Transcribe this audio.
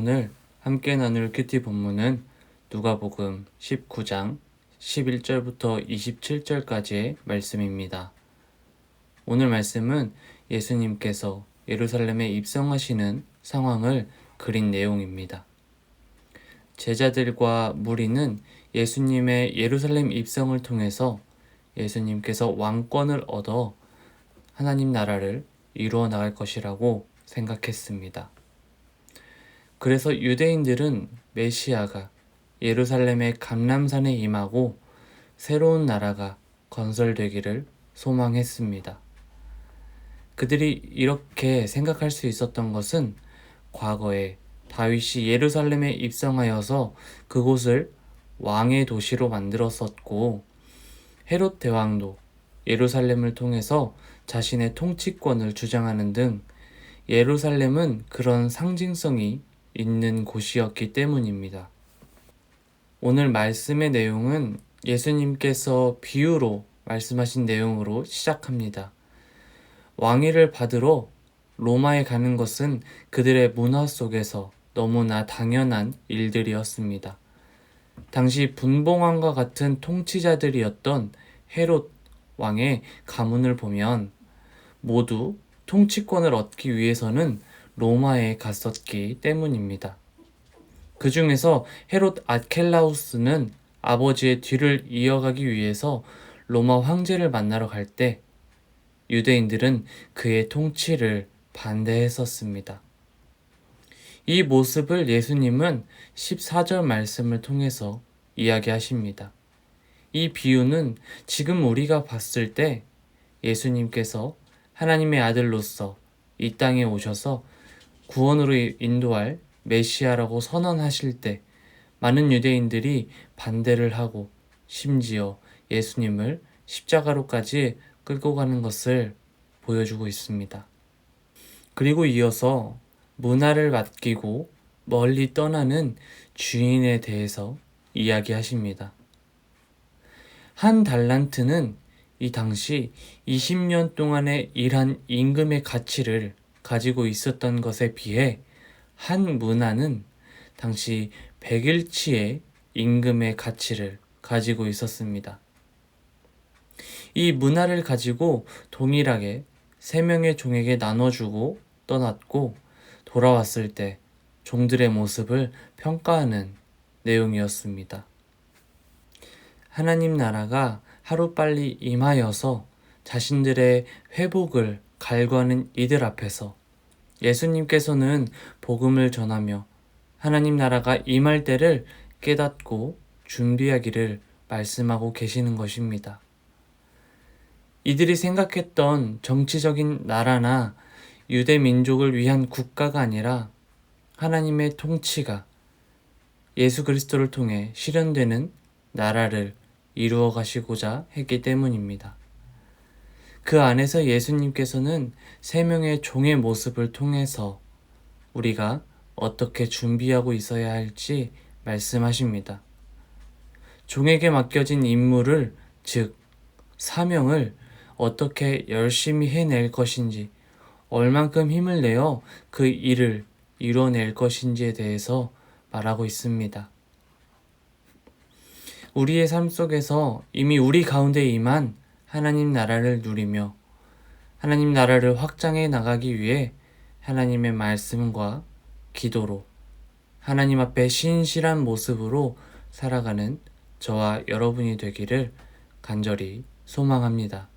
오늘 함께 나눌 큐티 본문은 누가복음 19장 11절부터 27절까지의 말씀입니다. 오늘 말씀은 예수님께서 예루살렘에 입성하시는 상황을 그린 내용입니다. 제자들과 무리는 예수님의 예루살렘 입성을 통해서 예수님께서 왕권을 얻어 하나님 나라를 이루어 나갈 것이라고 생각했습니다. 그래서 유대인들은 메시아가 예루살렘의 감람산에 임하고 새로운 나라가 건설되기를 소망했습니다. 그들이 이렇게 생각할 수 있었던 것은 과거에 다윗이 예루살렘에 입성하여서 그곳을 왕의 도시로 만들었었고, 헤롯 대왕도 예루살렘을 통해서 자신의 통치권을 주장하는 등 예루살렘은 그런 상징성이 있는 곳이었기 때문입니다. 오늘 말씀의 내용은 예수님께서 비유로 말씀하신 내용으로 시작합니다. 왕위를 받으러 로마에 가는 것은 그들의 문화 속에서 너무나 당연한 일들이었습니다. 당시 분봉왕과 같은 통치자들이었던 헤롯 왕의 가문을 보면 모두 통치권을 얻기 위해서는 로마에 갔었기 때문입니다. 그 중에서 헤롯 아켈라우스는 아버지의 뒤를 이어가기 위해서 로마 황제를 만나러 갈 때 유대인들은 그의 통치를 반대했었습니다. 이 모습을 예수님은 14절 말씀을 통해서 이야기하십니다. 이 비유는 지금 우리가 봤을 때 예수님께서 하나님의 아들로서 이 땅에 오셔서 구원으로 인도할 메시아라고 선언하실 때 많은 유대인들이 반대를 하고 심지어 예수님을 십자가로까지 끌고 가는 것을 보여주고 있습니다. 그리고 이어서 문화를 맡기고 멀리 떠나는 주인에 대해서 이야기하십니다. 한 달란트는 이 당시 20년 동안의 일한 임금의 가치를 가지고 있었던 것에 비해 한 문화는 당시 100일치의 임금의 가치를 가지고 있었습니다. 이 문화를 가지고 동일하게 3명의 종에게 나눠주고 떠났고 돌아왔을 때 종들의 모습을 평가하는 내용이었습니다. 하나님 나라가 하루빨리 임하여서 자신들의 회복을 갈구하는 이들 앞에서 예수님께서는 복음을 전하며 하나님 나라가 임할 때를 깨닫고 준비하기를 말씀하고 계시는 것입니다. 이들이 생각했던 정치적인 나라나 유대 민족을 위한 국가가 아니라 하나님의 통치가 예수 그리스도를 통해 실현되는 나라를 이루어 가시고자 했기 때문입니다. 그 안에서 예수님께서는 3명의 종의 모습을 통해서 우리가 어떻게 준비하고 있어야 할지 말씀하십니다. 종에게 맡겨진 임무를, 즉 사명을 어떻게 열심히 해낼 것인지, 얼만큼 힘을 내어 그 일을 이뤄낼 것인지에 대해서 말하고 있습니다. 우리의 삶 속에서 이미 우리 가운데 임한 하나님 나라를 누리며 하나님 나라를 확장해 나가기 위해 하나님의 말씀과 기도로 하나님 앞에 신실한 모습으로 살아가는 저와 여러분이 되기를 간절히 소망합니다.